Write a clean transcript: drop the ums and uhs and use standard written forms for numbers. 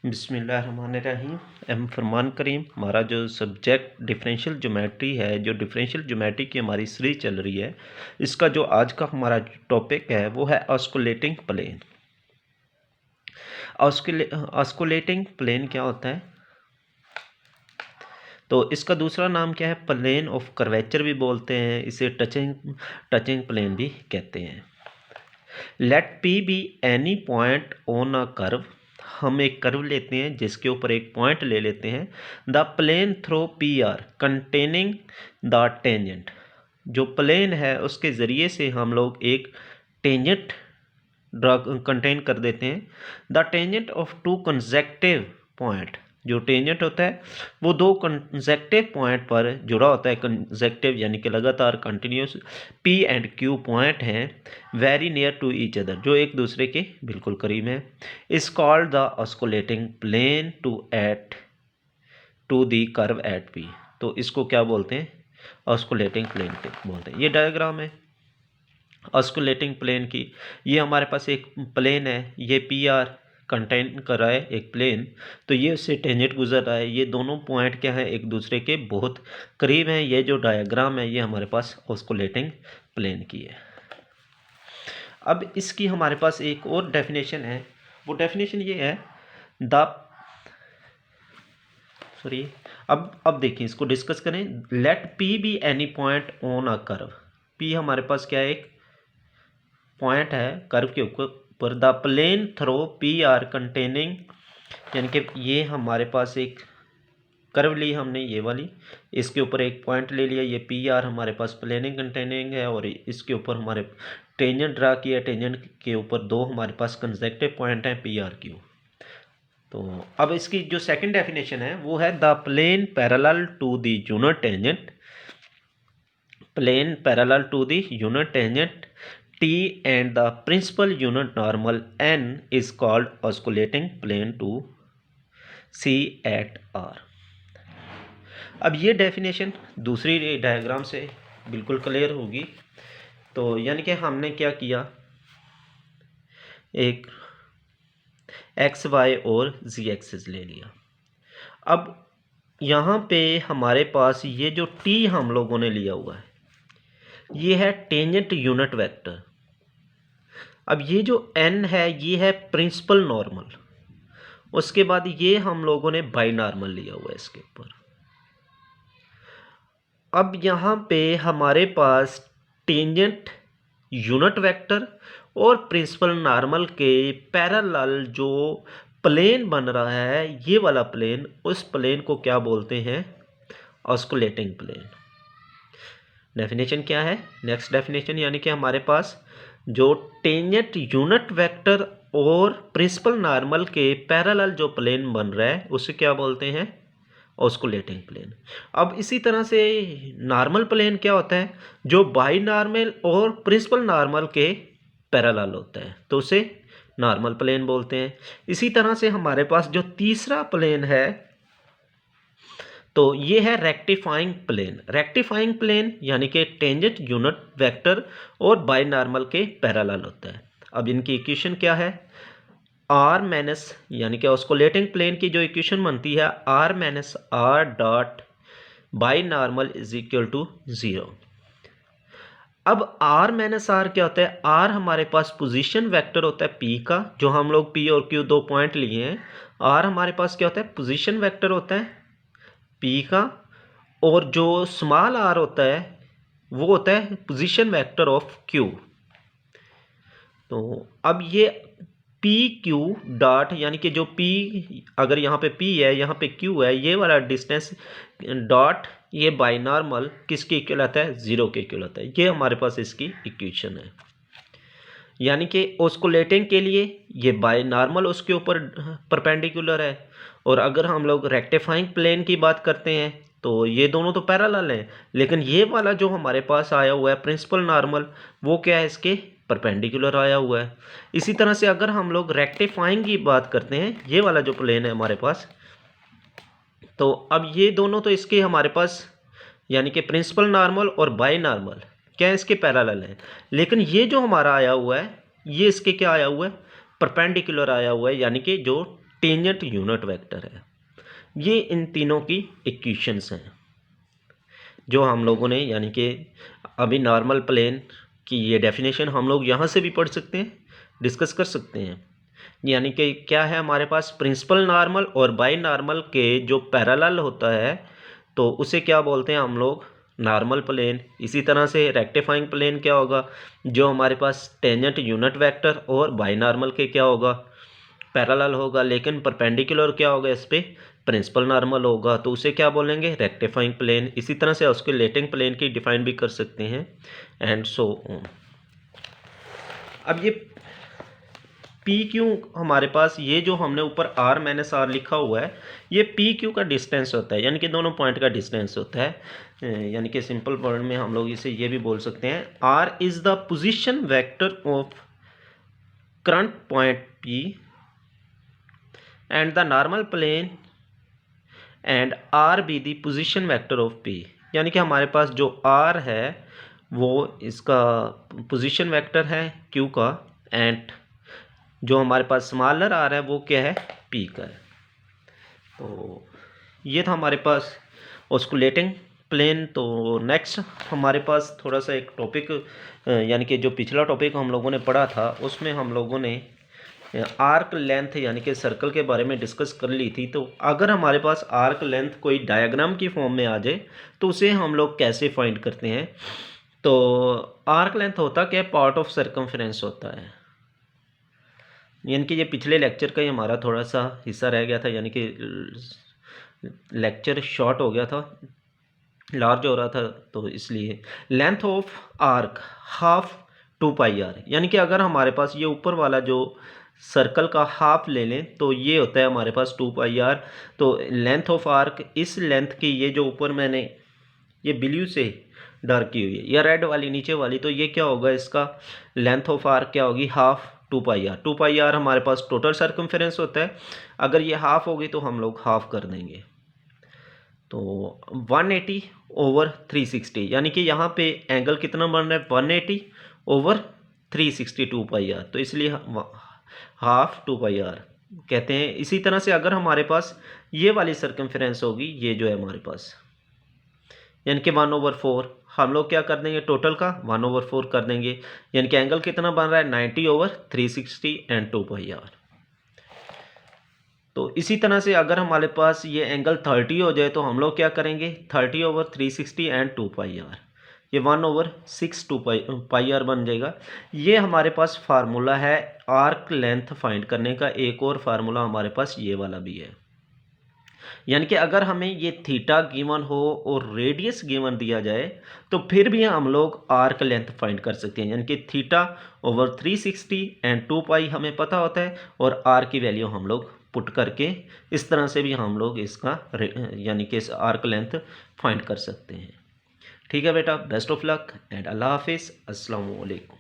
बिस्मिल्लाहिर्रहमानिर्रहीम। एम फरमान करीम। हमारा जो सब्जेक्ट डिफरेंशियल ज्योमेट्री है, जो डिफरेंशियल ज्योमेट्री की हमारी सीरीज चल रही है, इसका जो आज का हमारा टॉपिक है वो है ऑस्कुलेटिंग प्लेन। ऑस्कुलेटिंग प्लेन क्या होता है? तो इसका दूसरा नाम क्या है? प्लेन ऑफ कर्वेचर भी बोलते हैं, इसे टचिंग प्लेन भी कहते हैं। Let P be any point on a curve. हम एक कर्व लेते हैं जिसके ऊपर एक पॉइंट ले लेते हैं। The plane through P R containing the tangent. जो प्लेन है उसके ज़रिए से हम लोग एक टेंजेंट ड्रा कंटेन कर देते हैं। The tangent of two consecutive point. जो टेंजेंट होता है वो दो कंसेक्टिव पॉइंट पर जुड़ा होता है। कंसेक्टिव यानी कि लगातार continuous P and Q point हैं very near to each other, जो एक दूसरे के बिल्कुल करीब हैं। Is called the osculating plane to the curve at P. तो इसको क्या बोलते हैं? ऑस्कुलेटिंग प्लेन बोलते हैं। ये डायग्राम है ऑस्कुलेटिंग प्लेन की। ये हमारे पास एक प्लेन है, ये पी आर कंटेन कर रहा है एक प्लेन, तो ये उससे टेंजेंट गुजर रहा है। ये दोनों पॉइंट क्या है? एक दूसरे के बहुत करीब हैं। ये जो डायग्राम है ये हमारे पास ऑस्कुलेटिंग प्लेन की है। अब इसकी हमारे पास एक और डेफिनेशन है। वो डेफिनेशन ये है द सॉरी अब देखिए, इसको डिस्कस करें। Let P be any point on a curve. P हमारे पास क्या है? एक पॉइंट है कर्व के ऊपर। The plane through P R containing, यानी कि ये हमारे पास एक कर्व ली हमने, ये वाली, इसके ऊपर एक पॉइंट ले लिया, ये पी आर हमारे पास प्लेनिंग कंटेनिंग है, और इसके ऊपर हमारे टेंजेंट ड्रा किया। टेंजेंट के ऊपर दो हमारे पास कंसेक्टिव पॉइंट हैं पी आर क्यू। तो अब इसकी जो सेकंड डेफिनेशन है वो है the plane parallel to the unit tangent. Plane parallel to the unit tangent T and the principal unit normal N is called osculating plane to C at R। अब ये definition दूसरी diagram से बिल्कुल clear होगी। तो यानी कि हमने क्या किया, एक एक्स वाई और जी एक्सिस ले लिया। अब यहाँ पे हमारे पास ये जो T हम लोगों ने लिया हुआ है ये है टेंजेंट यूनिट वेक्टर। अब ये जो n है ये है प्रिंसिपल नॉर्मल। उसके बाद ये हम लोगों ने बाई नॉर्मल लिया हुआ है इसके ऊपर। अब यहाँ पे हमारे पास टेंजेंट यूनिट वेक्टर और प्रिंसिपल नॉर्मल के पैरेलल जो प्लेन बन रहा है, ये वाला प्लेन, उस प्लेन को क्या बोलते हैं? Osculating plane. डेफिनेशन क्या है? नेक्स्ट डेफिनेशन, यानी कि हमारे पास जो टेंजेंट यूनिट वेक्टर और प्रिंसिपल नॉर्मल के पैरेलल जो प्लेन बन रहा है उसे क्या बोलते हैं? Osculating plane. अब इसी तरह से नॉर्मल प्लेन क्या होता है? जो बाई नॉर्मल और प्रिंसिपल नॉर्मल के पैरेलल होता है, तो उसे नॉर्मल प्लेन बोलते हैं। इसी तरह से हमारे पास जो तीसरा प्लेन है तो ये है रेक्टिफाइंग प्लेन। रेक्टिफाइंग प्लेन यानी कि टेंजेंट यूनिट वेक्टर और बाई नॉर्मल के पैरेलल होता है। अब इनकी इक्वेशन क्या है? आर माइनस, यानी कि ऑस्कुलेटिंग प्लेन की जो इक्वेशन बनती है R minus R dot binormal is equal to 0। अब आर माइनस आर क्या होता है? आर हमारे पास पोजीशन वेक्टर होता है पी का, जो हम लोग पी और क्यू दो पॉइंट लिए हैं। आर हमारे पास क्या होता है? पोजीशन वेक्टर होता है पी का, और जो स्मॉल आर होता है वो होता है पोजीशन वेक्टर ऑफ क्यू। तो अब ये पी क्यू डॉट, यानी कि जो पी, अगर यहाँ पे पी है यहाँ पे क्यू है, ये वाला डिस्टेंस डॉट ये बाई नॉर्मल किसके इक्वल आता है? 0 के इक्वल आता है। ये हमारे पास इसकी इक्वेशन है। यानी कि ऑस्कुलेटिंग के लिए ये बाई नॉर्मल उसके ऊपर परपेंडिकुलर है, और अगर हम लोग रेक्टिफाइंग प्लेन की बात करते हैं तो ये दोनों तो पैरेलल हैं, लेकिन ये वाला जो हमारे पास आया हुआ है प्रिंसिपल नॉर्मल, वो क्या है? इसके परपेंडिकुलर आया हुआ है। इसी तरह से अगर हम लोग रेक्टिफाइंग की बात करते हैं, ये वाला जो प्लेन है हमारे पास, तो अब ये दोनों तो इसके हमारे पास, यानी कि प्रिंसिपल नॉर्मल और बाई नॉर्मल क्या है? इसके पैरेलल है। लेकिन ये जो हमारा आया हुआ है ये इसके क्या आया हुआ है? परपेंडिकुलर आया हुआ है, यानी कि जो टेंजेंट यूनिट वेक्टर है। ये इन तीनों की इक्वेशंस हैं जो हम लोगों ने, यानी कि अभी नॉर्मल प्लेन की ये डेफिनेशन हम लोग यहाँ से भी पढ़ सकते हैं, डिस्कस कर सकते हैं। यानी कि क्या है, हमारे पास प्रिंसिपल नॉर्मल और बाई नॉर्मल के जो पैरेलल होता है तो उसे क्या बोलते हैं हम लोग, नॉर्मल प्लेन। इसी तरह से रेक्टिफाइंग प्लेन क्या होगा, जो हमारे पास टेंजेंट यूनिट वेक्टर और बाई नॉर्मल के क्या होगा, पैरेलल होगा, लेकिन परपेंडिकुलर क्या होगा इस पे, प्रिंसिपल नॉर्मल होगा, तो उसे क्या बोलेंगे, रेक्टिफाइंग प्लेन। इसी तरह से उसके लेटिंग प्लेन की डिफाइन भी कर सकते हैं एंड सो ऑन। अब ये पी क्यू हमारे पास, ये जो हमने ऊपर आर माइनस आर लिखा हुआ है, ये पी क्यू का डिस्टेंस होता है, यानी कि दोनों पॉइंट का डिस्टेंस होता है। यानी कि सिंपल वर्ड में हम लोग इसे ये भी बोल सकते हैं, R is the position vector of current point P and the normal plane and R be the position vector of P. यानी कि हमारे पास जो आर है वो इसका पोजीशन वेक्टर है क्यू का, एंड जो हमारे पास स्मॉलर आर है वो क्या है, पी का है। तो ये था हमारे पास ऑस्कुलेटिंग प्लेन। तो नेक्स्ट हमारे पास थोड़ा सा एक टॉपिक, यानी कि जो पिछला टॉपिक हम लोगों ने पढ़ा था उसमें हम लोगों ने आर्क लेंथ यानी कि सर्कल के बारे में डिस्कस कर ली थी। तो अगर हमारे पास आर्क लेंथ कोई डायग्राम की फॉर्म में आ जाए तो उसे हम लोग कैसे फाइंड करते हैं। तो आर्क लेंथ होता क्या, पार्ट ऑफ सर्कमफ्रेंस होता है। यानी कि ये पिछले लेक्चर का ही हमारा थोड़ा सा हिस्सा रह गया था, यानी कि लेक्चर शॉर्ट हो गया था, लार्ज हो रहा था, तो इसलिए length of arc half 2πr। यानी कि अगर हमारे पास ये ऊपर वाला जो सर्कल का हाफ ले लें तो ये होता है हमारे पास 2πr। तो लेंथ ऑफ आर्क, इस लेंथ की, ये जो ऊपर मैंने ये ब्लू से डार्क की हुई है या रेड वाली नीचे वाली, तो ये क्या होगा, इसका लेंथ ऑफ आर्क क्या होगी, हाफ 2πr। 2πr हमारे पास टोटल सर्कमफेरेंस होता है, अगर ये हाफ होगी तो हम लोग हाफ कर देंगे। तो 180 ओवर 360, यानी कि यहाँ पे एंगल कितना बन रहा है, 180 ओवर 360 2πr, तो इसलिए हाफ 2πr कहते हैं। इसी तरह से अगर हमारे पास ये वाली सर्कमफेरेंस होगी, ये जो है हमारे पास, यानी कि 1/4, हम लोग क्या कर देंगे, टोटल का 1/4 कर देंगे, यानी कि एंगल कितना बन रहा है, 90 ओवर 360 एंड 2πr। तो इसी तरह से अगर हमारे पास ये एंगल 30 हो जाए तो हम लोग क्या करेंगे, 30 ओवर 360 एंड 2πr, ये 1/6 2πr बन जाएगा। ये हमारे पास फार्मूला है आर्क लेंथ फाइंड करने का। एक और फार्मूला हमारे पास ये वाला भी है, यानी कि अगर हमें ये थीटा गिवन हो और रेडियस गिवन दिया जाए तो फिर भी हम लोग आर्क लेंथ फाइंड कर सकते हैं, यानी कि थीटा ओवर 360 एंड 2π हमें पता होता है और आर की वैल्यू हम लोग पुट करके इस तरह से भी हम लोग इसका यानी कि इस आर्क लेंथ फाइंड कर सकते हैं। ठीक है बेटा, बेस्ट ऑफ लक एंड अल्लाह हाफिज़, अस्सलाम वालेकुम।